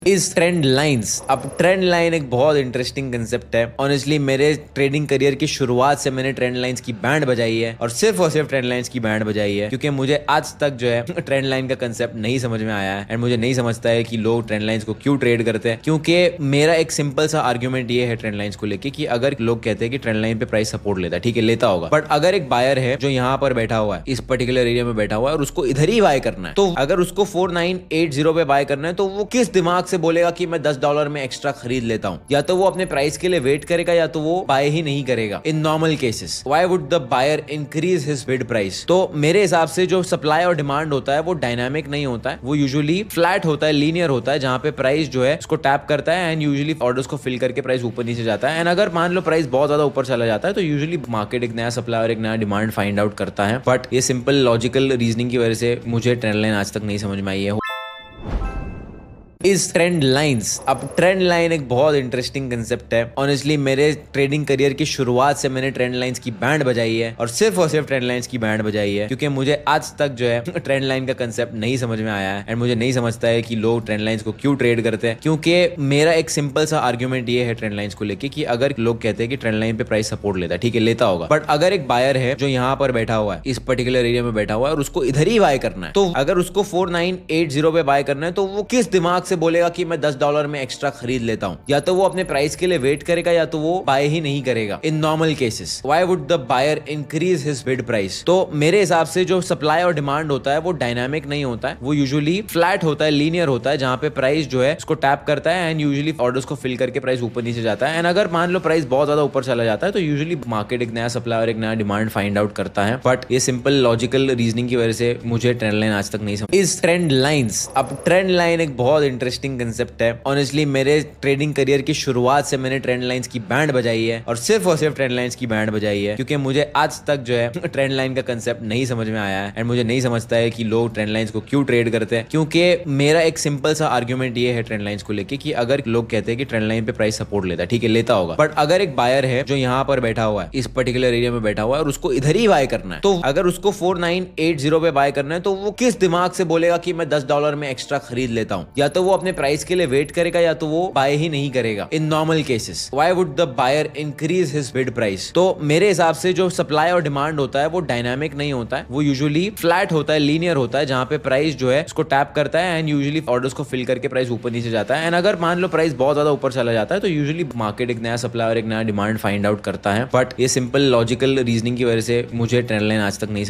इस trend lines. अब trend line एक बहुत इंटरेस्टिंग कंसेप्ट है। ऑनेस्टली मेरे ट्रेडिंग करियर की शुरुआत से मैंने ट्रेंड लाइंस की बैंड बजाई है और सिर्फ ट्रेंड लाइंस की बैंड बजाई है, क्योंकि मुझे आज तक जो है ट्रेंड लाइन का कंसेप्ट नहीं समझ में आया है एंड मुझे नहीं समझता है कि लोग ट्रेंड लाइंस को क्यों ट्रेड करते हैं। क्योंकि मेरा एक सिंपल सा आर्ग्यूमेंट ये है ट्रेंड लाइंस को लेके कि अगर लोग कहते हैं कि ट्रेंड लाइन पे प्राइस सपोर्ट लेता है, ठीक है लेता होगा, बट अगर एक बायर है जो यहाँ पर बैठा हुआ है, इस पर्टिकुलर एरिया में बैठा हुआ है और उसको इधर ही बाय करना है, तो अगर उसको 4980 पे बाय करना है तो वो किस दिमाग से बोलेगा कि मैं $10 में एक्स्ट्रा खरीद लेता हूं? या तो वो अपने प्राइस के लिए वेट करेगा या तो वो बाय ही नहीं करेगा। In normal cases why would the buyer increase his bid price? तो मेरे हिसाब से जो सप्लाई और डिमांड होता है वो डायनामिक नहीं होता है, वो यूजुअली फ्लैट होता है, लीनियर होता है, जहां पे प्राइस जो है उसको टैप करता है एंड यूजुअली ऑर्डर्स को फिल करके प्राइस ऊपर नीचे जाता है। एंड अगर मान लो प्राइस बहुत ज्यादा ऊपर चला जाता है तो यूजुअली मार्केट एक नया सप्लाई और एक नया डिमांड फाइंड आउट करता है। बट ये सिंपल लॉजिकल रीजनिंग की वजह से मुझे ट्रेंड लाइन आज तक नहीं समझ में आई है। इस ट्रेंड लाइंस। अब ट्रेंड लाइन एक बहुत इंटरेस्टिंग कंसेप्ट है। ऑनेस्टली मेरे ट्रेडिंग करियर की शुरुआत से मैंने ट्रेंड लाइंस की बैंड बजाई है और सिर्फ ट्रेंड लाइंस की बैंड बजाई है, क्योंकि मुझे आज तक जो है ट्रेंड लाइन का कंसेप्ट नहीं समझ में आया है एंड मुझे नहीं समझता है कि लोग ट्रेंड लाइंस को क्यों ट्रेड करते हैं। क्योंकि मेरा एक सिंपल सा आर्ग्यूमेंट ये है ट्रेंड लाइंस को लेके कि अगर लोग कहते हैं कि ट्रेंड लाइन पे प्राइस सपोर्ट लेता है, ठीक है लेता होगा, बट अगर एक बायर है जो यहाँ पर बैठा हुआ है, इस पर्टिकुलर एरिया में बैठा हुआ है और उसको इधर ही बाय करना है, तो अगर उसको 4980 पे बाय करना है तो वो किस दिमाग से बोलेगा कि मैं $10 में एक्स्ट्रा खरीद लेता हूं? या तो वो अपने प्राइस के लिए वेट करेगा या तो वो बाय ही नहीं करेगा। In normal cases why would the buyer increase his bid price? तो मेरे हिसाब से जो सप्लाई और डिमांड होता है वो डायनामिक नहीं होता है, वो यूजुअली फ्लैट होता है, लीनियर होता है, जहां पे प्राइस जो है उसको टैप करता है एंड यूजुअली ऑर्डर्स को फिल करके प्राइस ऊपर नीचे जाता है। एंड अगर मान लो प्राइस बहुत ज्यादा ऊपर चला जाता है तो यूजुअली मार्केट एक नया सप्लाई और एक नया डिमांड फाइंड आउट करता है। बट ये सिंपल लॉजिकल रीजनिंग की वजह से मुझे ट्रेंड लाइन आज तक नहीं समझ। इस ट्रेंड लाइंस। अब ट्रेंड लाइन एक बहुत इंटरेस्टिंग कंसेप्ट है। ऑनेस्टली मेरे ट्रेडिंग करियर की शुरुआत से मैंने ट्रेंड लाइंस की बैंड बजाई है और सिर्फ ट्रेंड लाइंस की बैंड बजाई है, क्योंकि मुझे आज तक जो है ट्रेंड लाइन का कंसेप्ट नहीं समझ में आया है एंड मुझे नहीं समझता है कि लोग ट्रेंड लाइंस को क्यों ट्रेड करते हैं। क्योंकि मेरा एक सिंपल सा आर्ग्यूमेंट ये है ट्रेंड लाइंस को लेके कि अगर लोग कहते हैं कि ट्रेंड लाइन पे प्राइस सपोर्ट लेता है, ठीक है लेता होगा, बट अगर एक बायर है जो यहाँ पर बैठा हुआ है, इस पर्टिकुलर एरिया में बैठा हुआ है और उसको इधर ही बाय करना है, तो अगर उसको 4980 पे बाय करना है तो वो किस दिमाग से बोलेगा कि मैं $10 में एक्स्ट्रा खरीद लेता हूं? या तो वो अपने प्राइस के लिए वेट करेगा या तो वो बाय ही नहीं करेगा। In normal cases why would the buyer increase his bid price? तो मेरे हिसाब से जो सप्लाई और डिमांड होता है वो डायनामिक नहीं होता है, वो यूजुअली फ्लैट होता है, लीनियर होता है, जहां पे प्राइस जो है उसको टैप करता है एंड यूजुअली ऑर्डर्स को फिल करके प्राइस ऊपर नीचे जाता है। एंड अगर मान लो प्राइस बहुत ज्यादा ऊपर चला जाता है तो यूजुअली मार्केट एक नया सप्लाई और एक नया डिमांड फाइंड आउट करता है। बट ये सिंपल लॉजिकल रीजनिंग की वजह से मुझे ट्रेंड लाइन आज तक नहीं समझ।